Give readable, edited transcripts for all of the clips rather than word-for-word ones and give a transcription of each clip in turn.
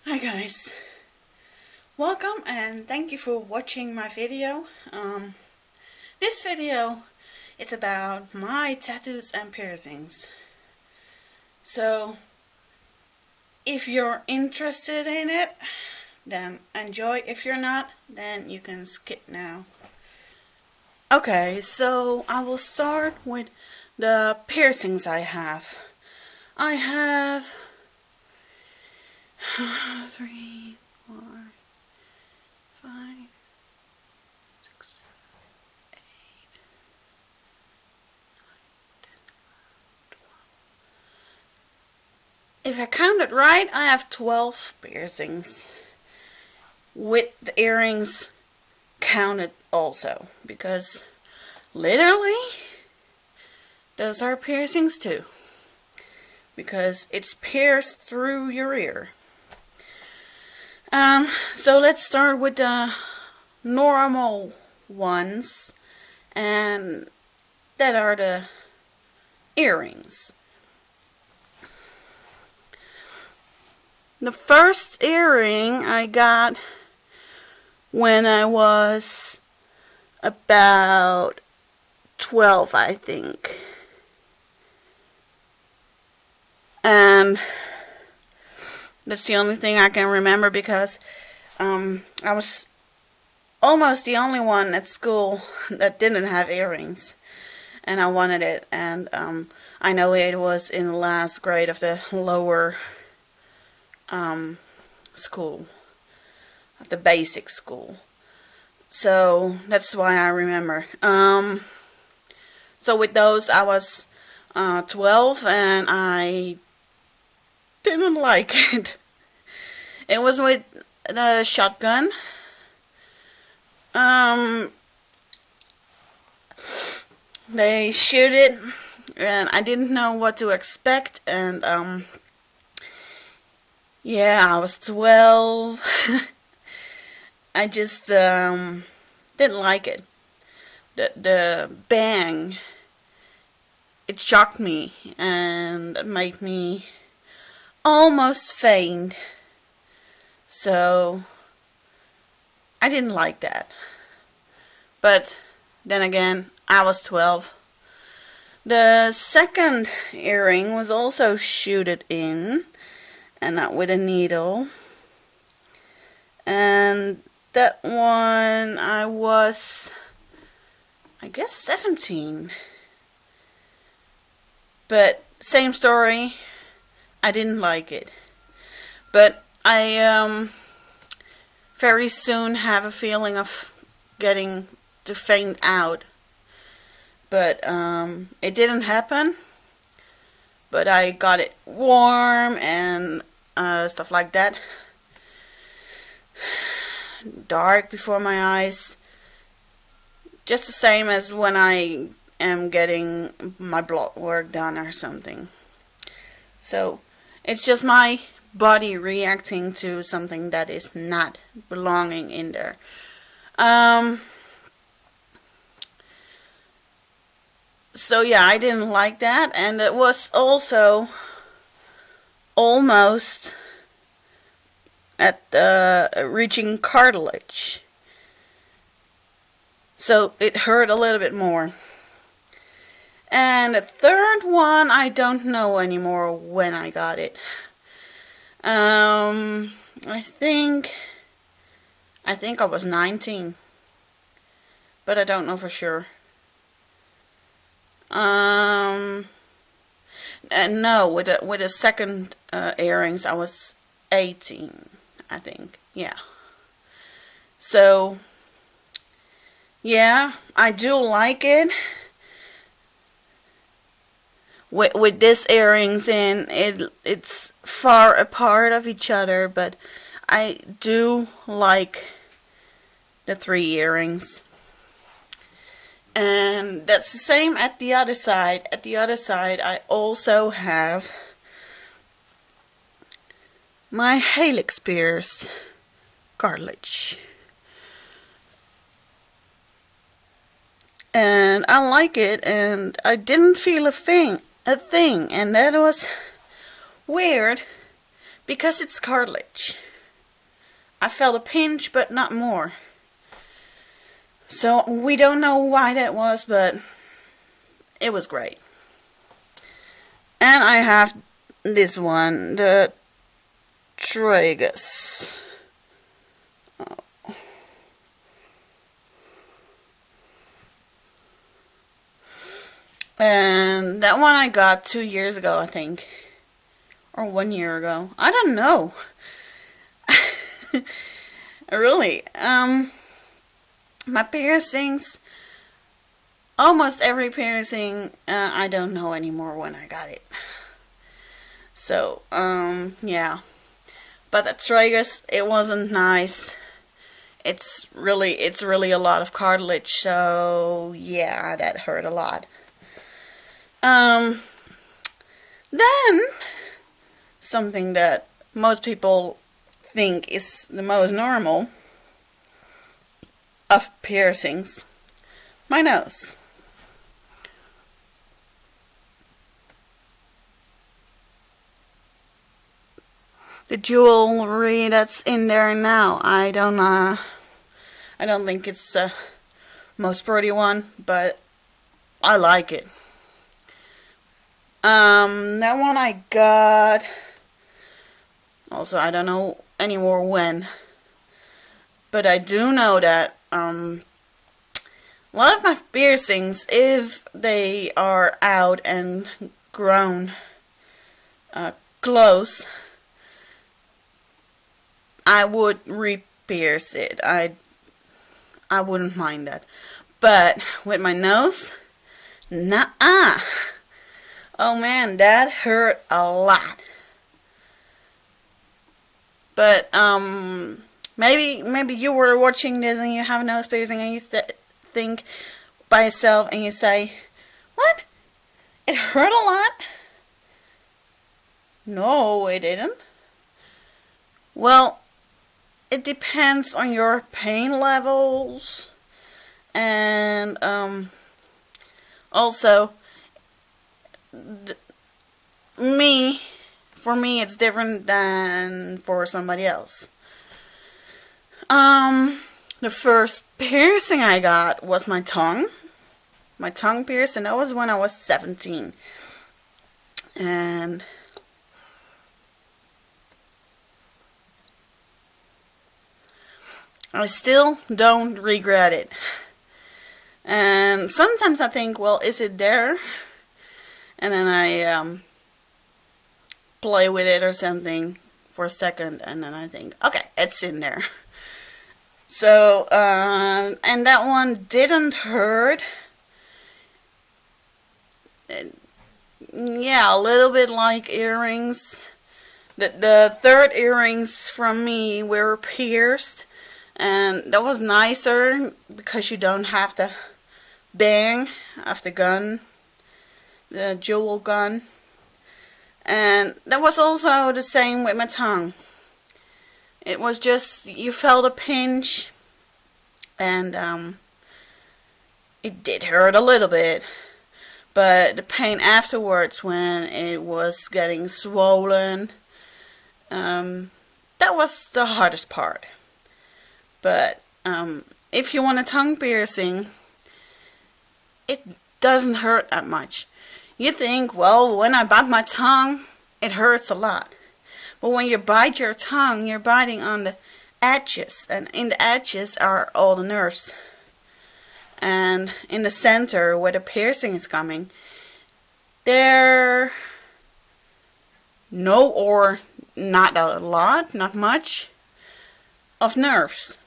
Hi guys, welcome and thank you for watching my video. This video is about my tattoos and piercings. So if you're interested in it, then enjoy. If you're not, then you can skip now. Okay, so I will start with the piercings I have. I have 3, 4, 5, 6, 7, 8, 9, 10, 11, 12. If I counted right, I have 12 piercings. With the earrings counted also. Because literally, those are piercings too. Because it's pierced through your ear. So let's start with the normal ones, and that are the earrings. The first earring I got when I was about 12, I think. And that's the only thing I can remember because I was almost the only one at school that didn't have earrings. And I wanted it. And I know it was in the last grade of the lower school, of the basic school. So that's why I remember. So with those I was 12 and I didn't like it. It was with the shotgun. They shoot it and I didn't know what to expect, and yeah, I was 12. I just didn't like it. The bang, it shocked me and it made me almost faint. So I didn't like that. But then again, I was 12. The second earring was also shooted in, and not with a needle. And that one I was, I guess, 17. But same story, I didn't like it. But I very soon have a feeling of getting to faint out. But it didn't happen. But I got it warm and stuff like that. Dark before my eyes. Just the same as when I am getting my blood work done or something. So it's just my body reacting to something that is not belonging in there. So yeah, I didn't like that, and it was also almost at reaching cartilage. So it hurt a little bit more. And the third one, I don't know anymore when I got it. I think I was 19, but I don't know for sure. And no, with the second earrings, I was 18, I think. Yeah. So yeah, I do like it. With this earrings in, it's far apart of each other, but I do like the 3 earrings. And that's the same at the other side. At the other side, I also have my helix pierced cartilage. And I like it, and I didn't feel a thing, and that was weird because it's cartilage. I felt a pinch, but not more. So we don't know why that was, but it was great. And I have this one, the tragus. And that one I got 2 years ago, I think. Or 1 year ago. I don't know. Really. My piercings, almost every piercing, I don't know anymore when I got it. So, yeah. But the tragus, it wasn't nice. It's really a lot of cartilage, so yeah, that hurt a lot. Then, something that most people think is the most normal of piercings, my nose. The jewelry that's in there now, I don't think it's the most pretty one, but I like it. That one I got, also I don't know anymore when, but I do know that a lot of my piercings, if they are out and grown close, I would re-pierce it. I wouldn't mind that. But with my nose, nuh-uh. Oh man, that hurt a lot. But maybe you were watching this and you have a nose piercing and you think by yourself and you say, what? It hurt a lot? No, it didn't. Well, it depends on your pain levels, and also for me it's different than for somebody else. The first piercing I got was my tongue piercing. That was when I was 17, and I still don't regret it. And sometimes I think, well, is it there? And then I play with it or something for a second, and then I think, okay, it's in there. So, and that one didn't hurt. Yeah, a little bit like earrings. The third earrings from me were pierced, and that was nicer because you don't have to bang of the gun, the jewel gun. And that was also the same with my tongue. It was just, you felt a pinch, and it did hurt a little bit. But the pain afterwards, when it was getting swollen, that was the hardest part. But if you want a tongue piercing, it doesn't hurt that much. You think, well, when I bite my tongue, it hurts a lot. But when you bite your tongue, you're biting on the edges, and in the edges are all the nerves. And in the center, where the piercing is coming, there no or not a lot, not much, of nerves.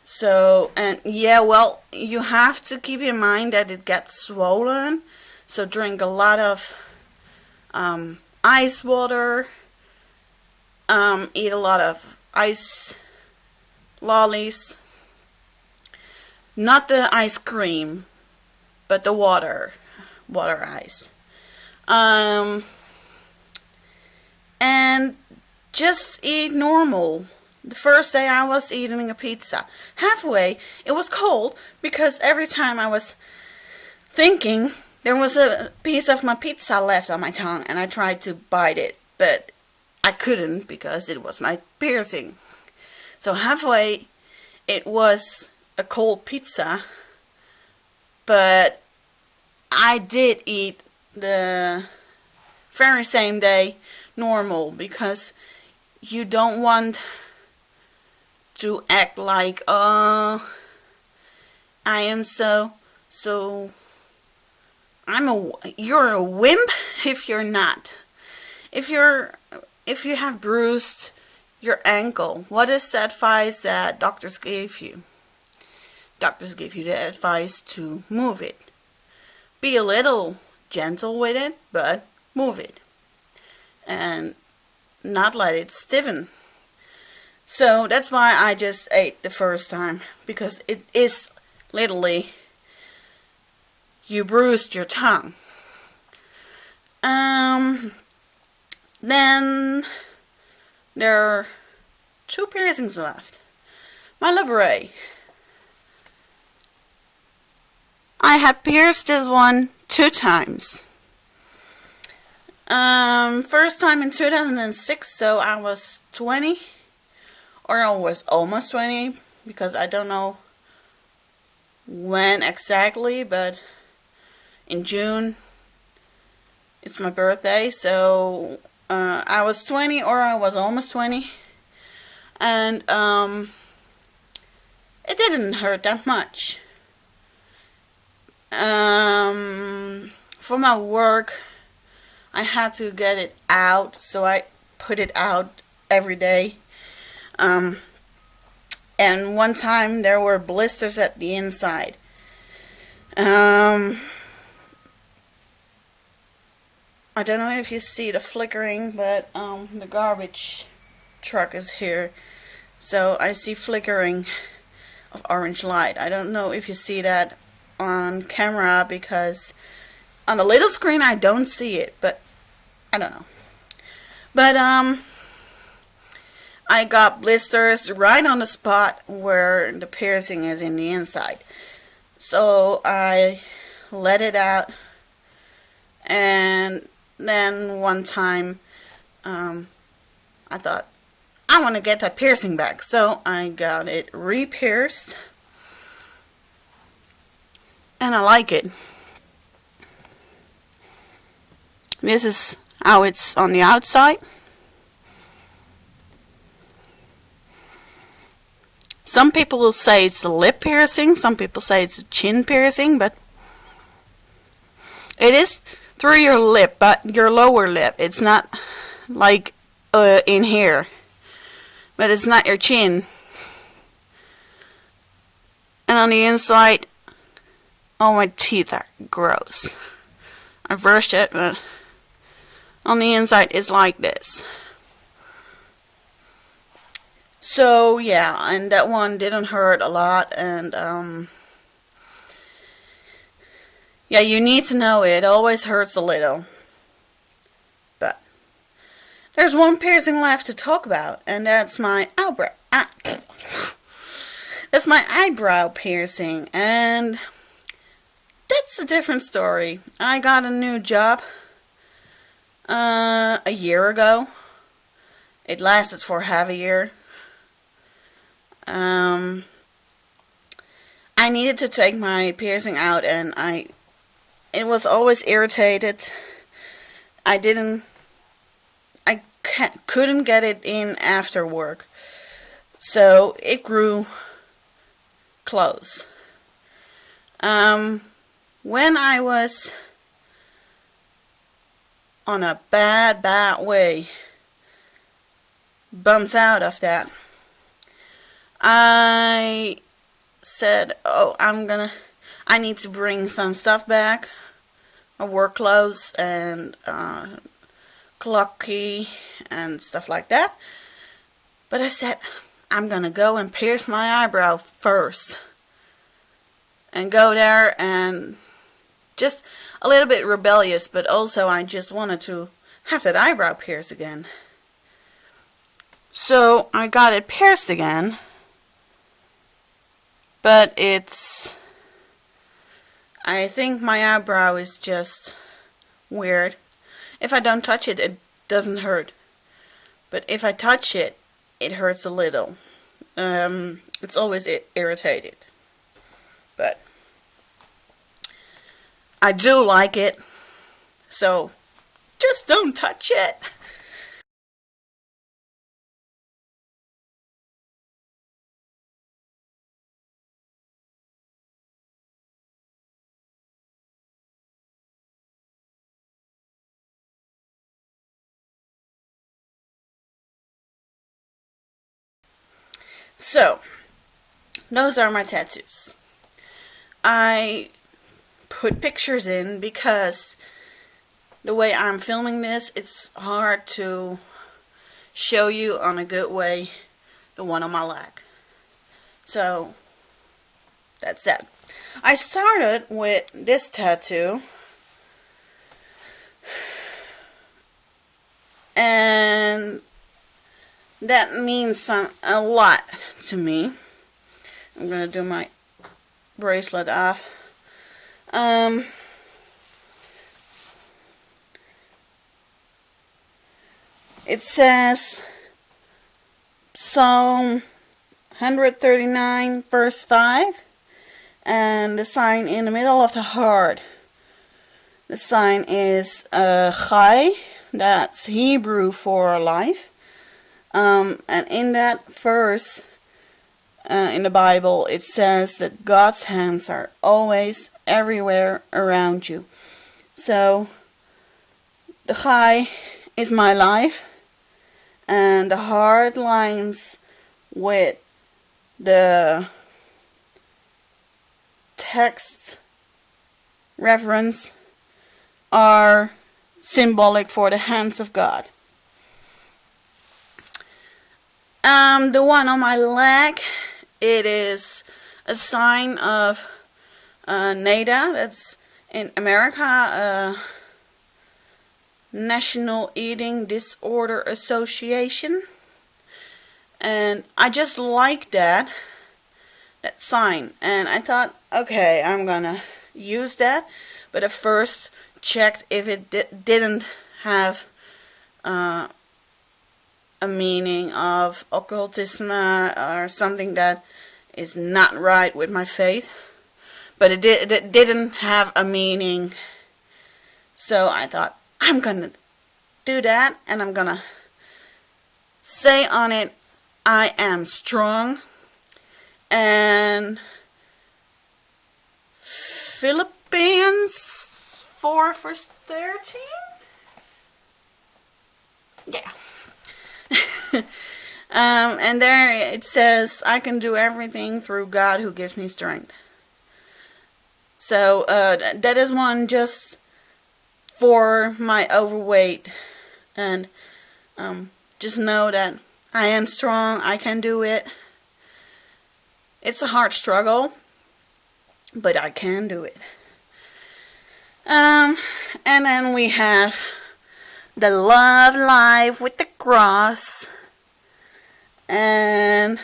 So, and yeah, well, you have to keep in mind that it gets swollen. So drink a lot of ice water. Eat a lot of ice lollies. Not the ice cream, but the water ice. And just eat normal. The first day I was eating a pizza. Halfway, it was cold because every time I was thinking, there was a piece of my pizza left on my tongue and I tried to bite it, but I couldn't because it was my piercing. So halfway it was a cold pizza, but I did eat the very same day normal, because you don't want to act like I am you're a wimp if you're not. If you have bruised your ankle, what is the advice that doctors gave you? Doctors give you the advice to move it. Be a little gentle with it, but move it. And not let it stiffen. So that's why I just ate the first time, because it is literally, you bruised your tongue. Then there are 2 piercings left. My labret. I had pierced this one 2 times. First time in 2006, so I was 20, or I was almost 20, because I don't know when exactly, but in June it's my birthday, so I was 20, or I was almost 20, and it didn't hurt that much. For my work, I had to get it out, so I put it out every day. And one time there were blisters at the inside. I don't know if you see the flickering, but the garbage truck is here, so I see flickering of orange light. I don't know if you see that on camera, because on the little screen I don't see it, but I don't know. But I got blisters right on the spot where the piercing is in the inside. So I let it out, and then one time I thought, I want to get that piercing back, so I got it re-pierced, and I like it. This is how it's on the outside. Some people will say it's a lip piercing, some people say it's a chin piercing, but it is through your lip, but your lower lip. It's not like in here, but it's not your chin. And on the inside, oh, my teeth are gross. I brushed it, but on the inside it's like this. So yeah, and that one didn't hurt a lot, and yeah, you need to know it always hurts a little. But there's one piercing left to talk about, and that's my eyebrow. That's my eyebrow piercing, and that's a different story. I got a new job a year ago. It lasted for half a year. I needed to take my piercing out, and it was always irritated. Couldn't get it in after work, so it grew close. When I was on a bad way, bumped out of that, I said, oh, I need to bring some stuff back, my work clothes and clock key and stuff like that. But I said, I'm gonna go and pierce my eyebrow first, and go there, and just a little bit rebellious, but also I just wanted to have that eyebrow pierced again. So I got it pierced again, but I think my eyebrow is just weird. If I don't touch it, it doesn't hurt. but if I touch it, it hurts a little. It's always irritated, but I do like it, so just don't touch it. So, those are my tattoos. I put pictures in because the way I'm filming this, it's hard to show you on a good way the one on my leg. So, that's that. I started with this tattoo, and that means a lot to me. I'm gonna do my bracelet off. It says Psalm 139 verse 5, and the sign in the middle of the heart, the sign is Chai, that's Hebrew for life. And in that verse in the Bible, it says that God's hands are always everywhere around you. So the Chai is my life, and the hard lines with the text reference are symbolic for the hands of God. The one on my leg, it is a sign of NADA, that's in America, National Eating Disorder Association, and I just like that sign, and I thought, okay, I'm gonna use that, but at first checked if it didn't have a meaning of occultism or something that is not right with my faith, but it didn't have a meaning, so I thought, I'm gonna do that, and I'm gonna say on it, I am strong, and Philippians 4 verse 13? Yeah. And there it says, I can do everything through God who gives me strength. So that is one just for my overweight, and just know that I am strong, I can do it. It's a hard struggle, but I can do it. And then we have the love life with the cross. And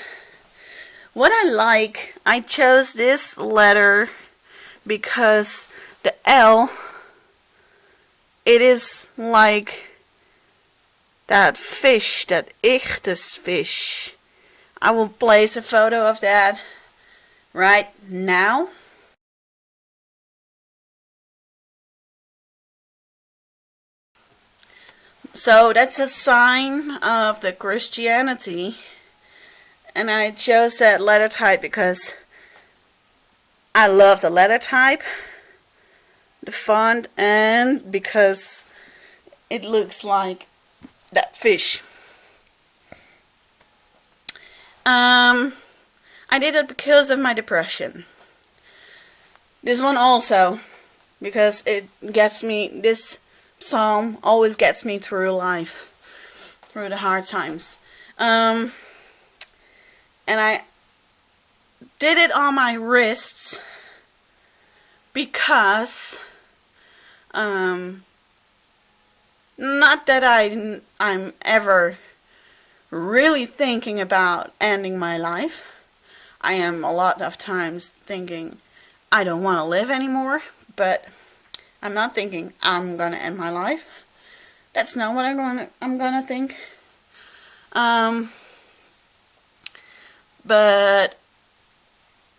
what I like, I chose this letter because the L, it is like that fish, that ichthys fish. I will place a photo of that right now. So that's a sign of the Christianity, and I chose that letter type because I love the letter type, the font, and because it looks like that fish. I did it because of my depression. This one also, because it gets me, this psalm always gets me through life, through the hard times. And I did it on my wrists because, not that I'm ever really thinking about ending my life. I am a lot of times thinking I don't want to live anymore, but I'm not thinking I'm gonna end my life. That's not what I'm gonna think. But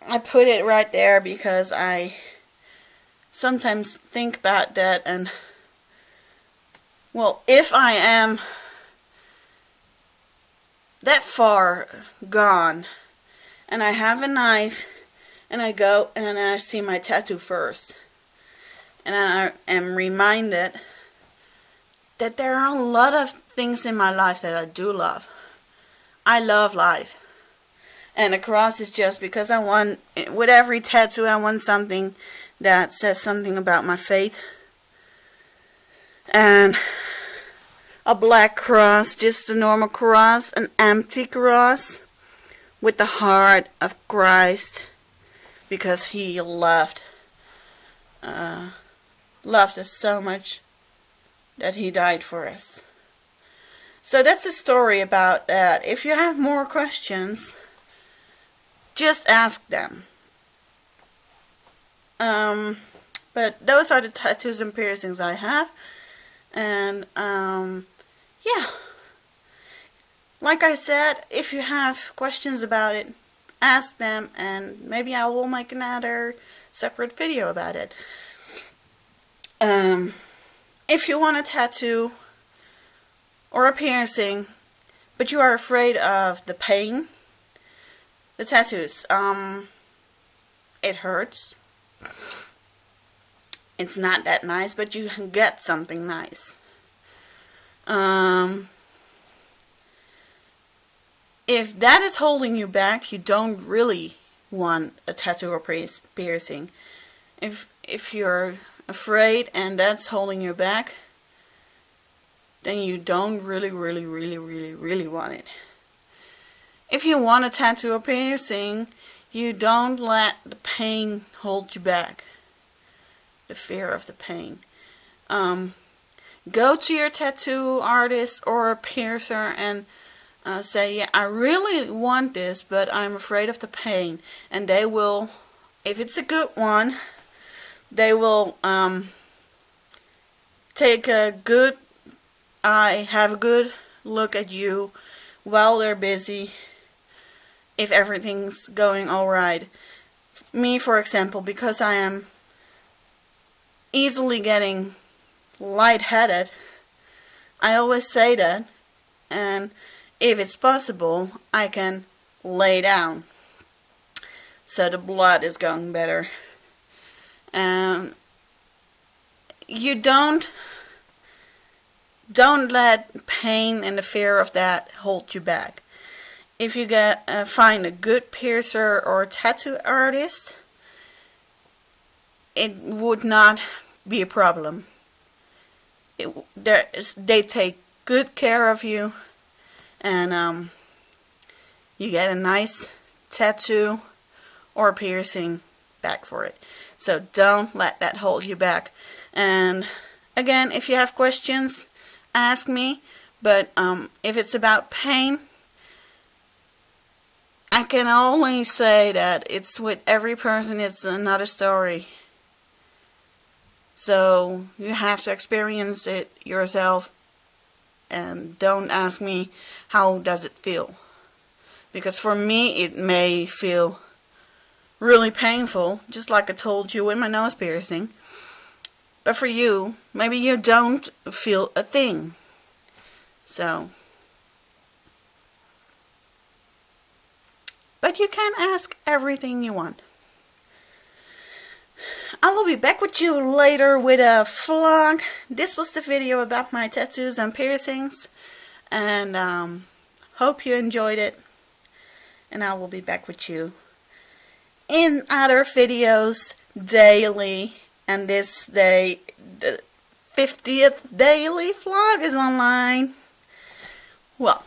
I put it right there because I sometimes think about that, and well, if I am that far gone and I have a knife and I go and I see my tattoo first, and I am reminded that there are a lot of things in my life that I do love. I love life. And the cross is just because I want, with every tattoo, I want something that says something about my faith. And a black cross, just a normal cross, an empty cross with the heart of Christ, because He loved us so much that He died for us. So that's a story about that. If you have more questions, just ask them. But those are the tattoos and piercings I have. And yeah, like I said, if you have questions about it, ask them, and maybe I will make another separate video about it. If you want a tattoo or a piercing, but you are afraid of the pain, the tattoos, it hurts. It's not that nice, but you can get something nice. If that is holding you back, you don't really want a tattoo or piercing. If you're afraid and that's holding you back, then you don't really want it. If you want a tattoo or piercing, you don't let the pain hold you back. The fear of the pain. Go to your tattoo artist or a piercer and say, yeah, I really want this, but I'm afraid of the pain. And they will, if it's a good one, they will take a good eye, have a good look at you while they're busy, if everything's going alright. Me, for example, because I am easily getting lightheaded, I always say that, and if it's possible, I can lay down so the blood is going better. And you don't let pain and the fear of that hold you back. If you find a good piercer or tattoo artist, it would not be a problem. They take good care of you, and you get a nice tattoo or piercing back for it. So don't let that hold you back. And again, if you have questions, ask me. But if it's about pain, I can only say that it's with every person, it's another story. So you have to experience it yourself, and don't ask me how does it feel. Because for me it may feel really painful, just like I told you with my nose piercing. But for you, maybe you don't feel a thing. So, but you can ask everything you want. I will be back with you later with a vlog. This was the video about my tattoos and piercings, and hope you enjoyed it. And I will be back with you in other videos daily. And this day, the 50th daily vlog is online. Well,